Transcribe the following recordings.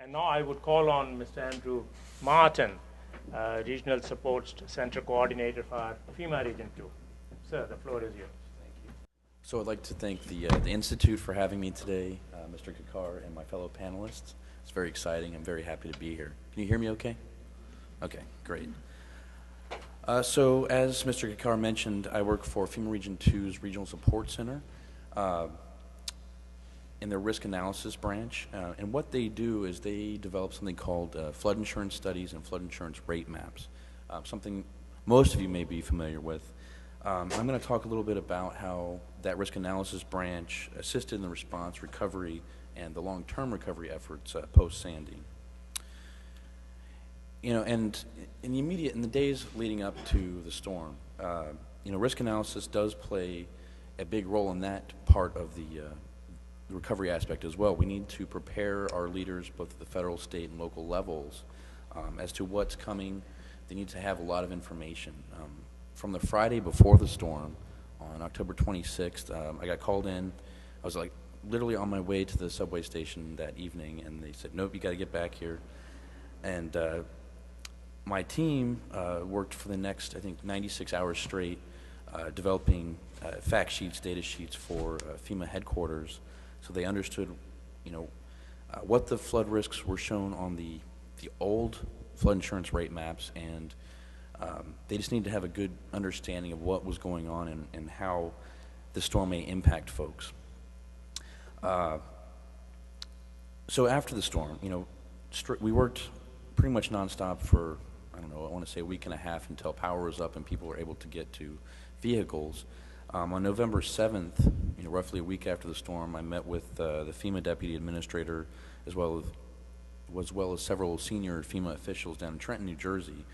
And now I would call on Mr. Andrew Martin, Regional Support Center Coordinator for FEMA Region 2. Sir, the floor is yours. So I'd like to thank the Institute for having me today, Mr. Kakar, and my fellow panelists. It's very exciting. I'm very happy to be here. Can you hear me okay? Okay, great. So as Mr. Kakar mentioned, I work for FEMA Region 2's Regional Support Center in their risk analysis branch. And what they do is they develop something called flood insurance studies and flood insurance rate maps, something most of you may be familiar with. I'm going to talk a little bit about how that risk analysis branch assisted in the response, recovery, and the long-term recovery efforts post-Sandy. You know, and in the days leading up to the storm, you know, risk analysis does play a big role in that part of the recovery aspect as well. We need to prepare our leaders, both at the federal, state, and local levels, as to what's coming. They need to have a lot of information. From the Friday before the storm, on October 26th, I got called in. I was like literally on my way to the subway station that evening, and they said, nope, you got to get back here. And my team worked for the next, I think, 96 hours straight, developing fact sheets, data sheets for FEMA headquarters, so they understood, you know, what the flood risks were shown on the old flood insurance rate maps, and they just need to have a good understanding of what was going on and how the storm may impact folks. So after the storm, you know, we worked pretty much nonstop for, I don't know, I want to say a week and a half until power was up and people were able to get to vehicles. On November 7th, you know, roughly a week after the storm, I met with the FEMA Deputy Administrator as well as several senior FEMA officials down in Trenton, New Jersey.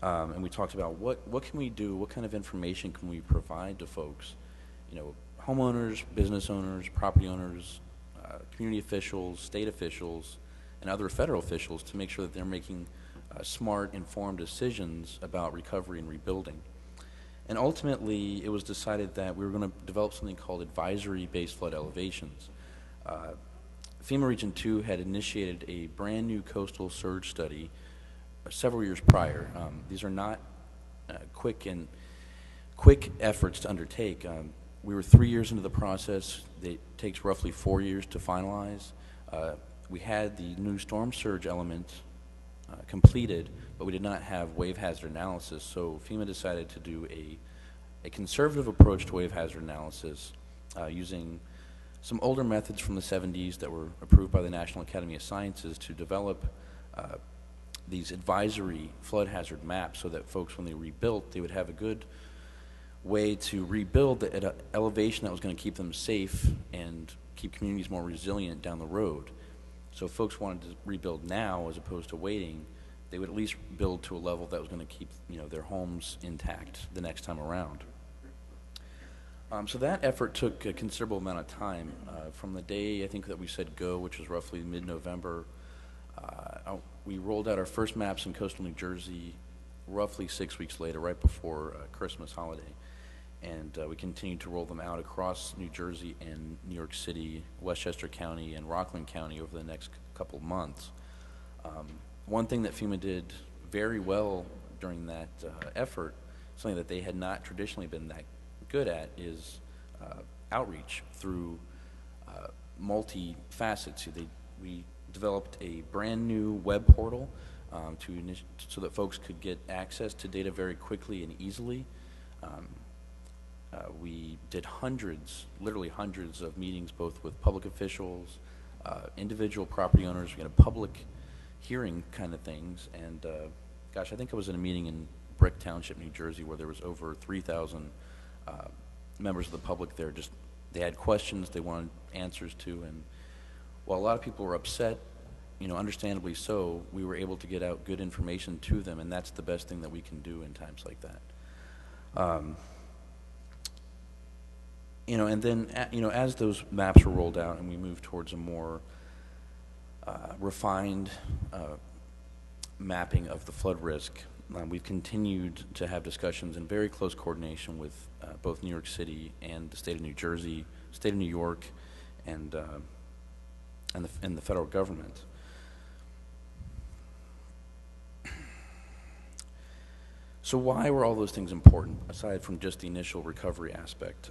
And we talked about what can we do, what kind of information can we provide to folks, you know, homeowners, business owners, property owners, community officials, state officials, and other federal officials to make sure that they're making smart, informed decisions about recovery and rebuilding. And ultimately, it was decided that we were going to develop something called advisory-based flood elevations. FEMA Region 2 had initiated a brand new coastal surge study several years prior. These are not quick efforts to undertake. We were 3 years into the process. It takes roughly 4 years to finalize. We had the new storm surge element completed, but we did not have wave hazard analysis, so FEMA decided to do a conservative approach to wave hazard analysis using some older methods from the 70s that were approved by the National Academy of Sciences to develop these advisory flood hazard maps so that folks, when they rebuilt, they would have a good way to rebuild at an elevation that was going to keep them safe and keep communities more resilient down the road. So if folks wanted to rebuild now as opposed to waiting, they would at least build to a level that was going to keep, you know, their homes intact the next time around. So that effort took a considerable amount of time. From the day, I think, that we said go, which was roughly mid-November, we rolled out our first maps in coastal New Jersey roughly 6 weeks later, right before Christmas holiday. And we continued to roll them out across New Jersey and New York City, Westchester County, and Rockland County over the next couple of months. One thing that FEMA did very well during that effort, something that they had not traditionally been that good at, is outreach through multi-facets. We developed a brand new web portal so that folks could get access to data very quickly and easily. We did literally hundreds of meetings, both with public officials, individual property owners. We had a public hearing kind of things. And gosh, I think I was in a meeting in Brick Township, New Jersey, where there was over 3,000 members of the public there. They had questions they wanted answers to. And while a lot of people were upset, you know, understandably so, we were able to get out good information to them, and that's the best thing that we can do in times like that. You know, and then, you know, as those maps were rolled out and we moved towards a more refined mapping of the flood risk, we've continued to have discussions in very close coordination with both New York City and the state of New Jersey, state of New York, and the federal government. So why were all those things important, aside from just the initial recovery aspect?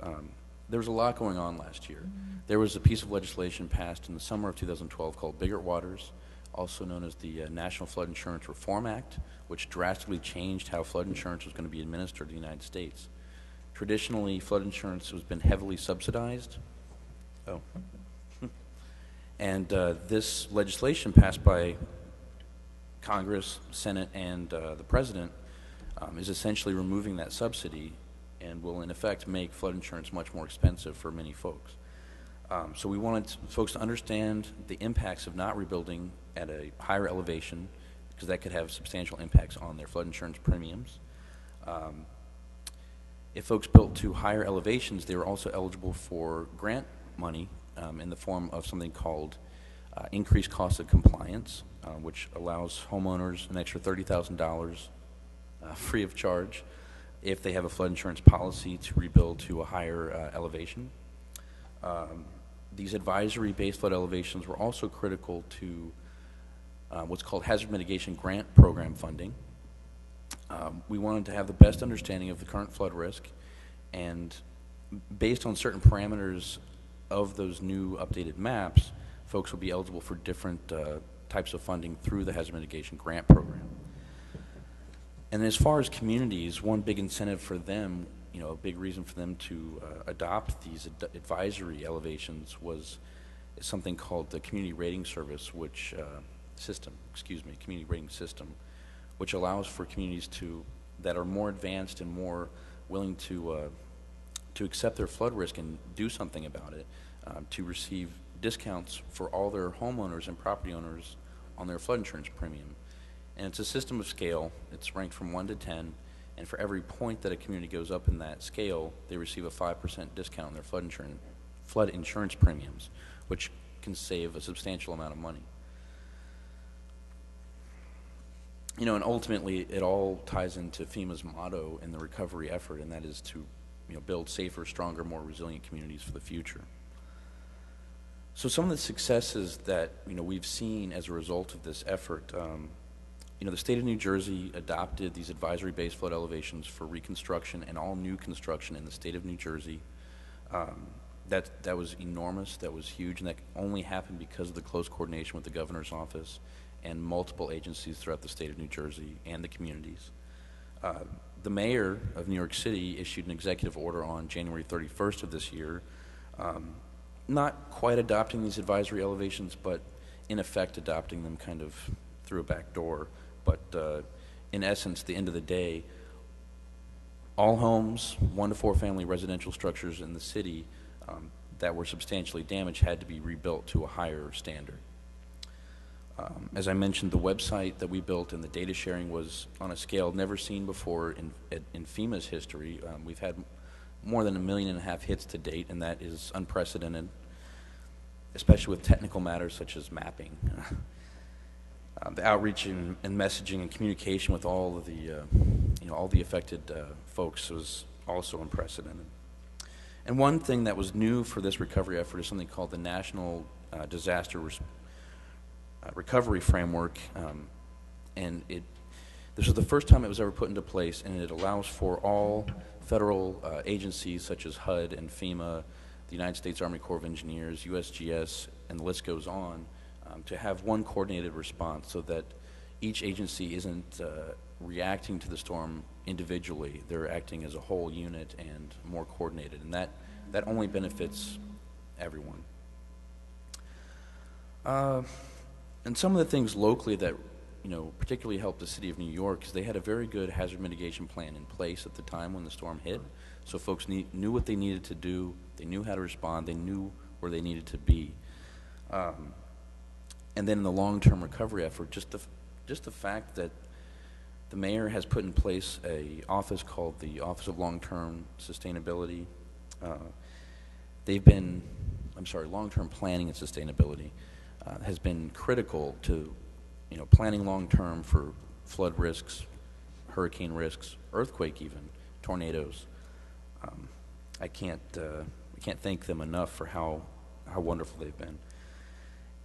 There was a lot going on last year. There was a piece of legislation passed in the summer of 2012 called Bigger Waters, also known as the National Flood Insurance Reform Act, which drastically changed how flood insurance was going to be administered in the United States. Traditionally, flood insurance has been heavily subsidized. Oh. And this legislation passed by Congress, Senate, and the President is essentially removing that subsidy and will, in effect, make flood insurance much more expensive for many folks. So we wanted folks to understand the impacts of not rebuilding at a higher elevation, because that could have substantial impacts on their flood insurance premiums. If folks built to higher elevations, they were also eligible for grant money in the form of something called increased cost of compliance, which allows homeowners an extra $30,000 free of charge if they have a flood insurance policy to rebuild to a higher elevation. These advisory-based flood elevations were also critical to what's called hazard mitigation grant program funding. We wanted to have the best understanding of the current flood risk, and based on certain parameters of those new updated maps, folks will be eligible for different types of funding through the hazard mitigation grant program. And as far as communities, one big incentive for them, a big reason for them to adopt these advisory elevations was something called the community rating service, community rating system, which allows for communities that are more advanced and more willing to accept their flood risk and do something about it, to receive discounts for all their homeowners and property owners on their flood insurance premium. And it's a system of scale. It's ranked from 1 to 10, and for every point that a community goes up in that scale, they receive a 5% discount on their flood insurance premiums, which can save a substantial amount of money. And ultimately, it all ties into FEMA's motto in the recovery effort, and that is to build safer, stronger, more resilient communities for the future. So some of the successes that we've seen as a result of this effort, the state of New Jersey adopted these advisory-based flood elevations for reconstruction and all new construction in the state of New Jersey. That was enormous, that was huge, and that only happened because of the close coordination with the governor's office and multiple agencies throughout the state of New Jersey and the communities. The mayor of New York City issued an executive order on January 31st of this year, not quite adopting these advisory elevations, but in effect adopting them kind of through a back door. But in essence, at the end of the day, all homes, 1 to 4 family residential structures in the city that were substantially damaged had to be rebuilt to a higher standard. As I mentioned, the website that we built and the data sharing was on a scale never seen before in FEMA's history. We've had more than 1.5 million hits to date, and that is unprecedented, especially with technical matters such as mapping. The outreach and messaging and communication with all of the affected folks was also unprecedented. And one thing that was new for this recovery effort is something called the National Disaster Recovery Framework, and this was the first time it was ever put into place, and it allows for all federal agencies such as HUD and FEMA, the United States Army Corps of Engineers, USGS, and the list goes on, to have one coordinated response so that each agency isn't reacting to the storm individually. They're acting as a whole unit and more coordinated, and that only benefits everyone. And some of the things locally that particularly helped the city of New York is they had a very good hazard mitigation plan in place at the time when the storm hit. So folks knew what they needed to do, they knew how to respond, they knew where they needed to be. And then in the long-term recovery effort, just the fact that the mayor has put in place a office called the Office of Long-Term Sustainability. Long-term planning and sustainability has been critical to planning long-term for flood risks, hurricane risks, earthquake even, tornadoes. I can't thank them enough for how wonderful they've been.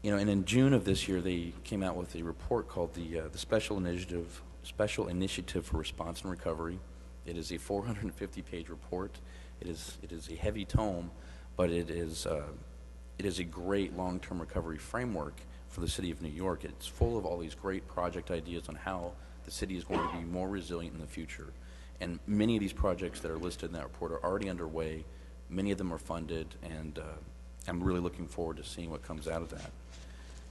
And in June of this year, they came out with a report called the Special Initiative Special Initiative for Response and Recovery. It is a 450-page report. It is a heavy tome, but it is a great long-term recovery framework for the city of New York. It's full of all these great project ideas on how the city is going to be more resilient in the future. And many of these projects that are listed in that report are already underway. Many of them are funded, and I'm really looking forward to seeing what comes out of that.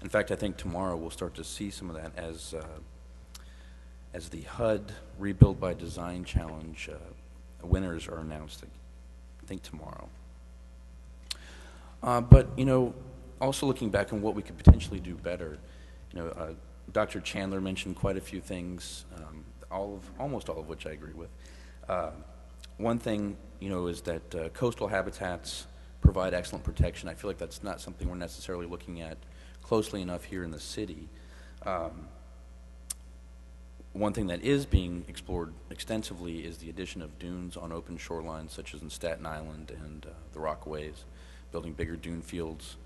In fact, I think tomorrow we'll start to see some of that as the HUD Rebuild by Design Challenge winners are announced, I think tomorrow. But, you know, also looking back on what we could potentially do better, you know, Dr. Chandler mentioned quite a few things, almost all of which I agree with. One thing, you know, is that coastal habitats provide excellent protection. I feel like that's not something we're necessarily looking at closely enough here in the city. One thing that is being explored extensively is the addition of dunes on open shorelines, such as in Staten Island and the Rockaways, building bigger dune fields,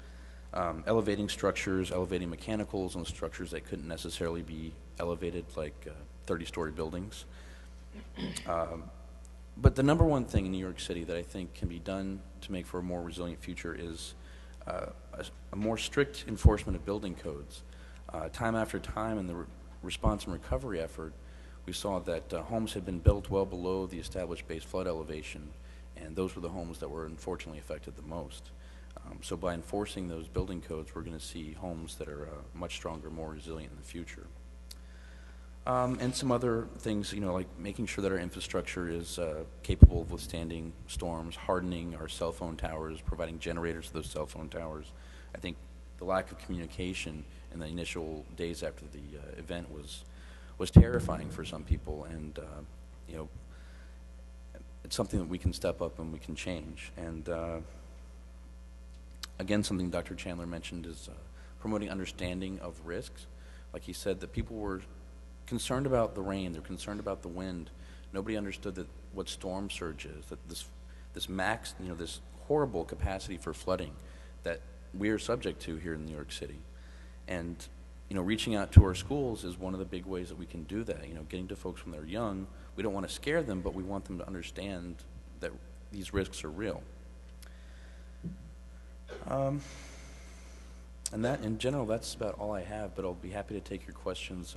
elevating structures, elevating mechanicals on structures that couldn't necessarily be elevated, like 30-story buildings. But the number one thing in New York City that I think can be done to make for a more resilient future is a more strict enforcement of building codes. Time after time in the response and recovery effort, we saw that homes had been built well below the established base flood elevation, and those were the homes that were unfortunately affected the most. So by enforcing those building codes, we're going to see homes that are much stronger, more resilient in the future. And some other things, you know, like making sure that our infrastructure is capable of withstanding storms, hardening our cell phone towers, providing generators to those cell phone towers. I think the lack of communication in the initial days after the event was terrifying for some people, and you know, it's something that we can step up and we can change. And again, something Dr. Chandler mentioned is promoting understanding of risks. Like he said, that people were concerned about the rain, they're concerned about the wind. Nobody understood that what storm surge is, that this max, you know, this horrible capacity for flooding that we are subject to here in New York City. And, you know, reaching out to our schools is one of the big ways that we can do that. You know, getting to folks when they're young. We don't want to scare them, but we want them to understand that these risks are real. And that, in general, that's about all I have, but I'll be happy to take your questions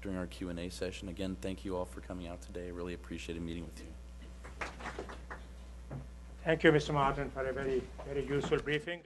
during our Q&A session. Again, thank you all for coming out today. I really appreciated meeting with you. Thank you, Mr. Martin, for a very, very useful briefing.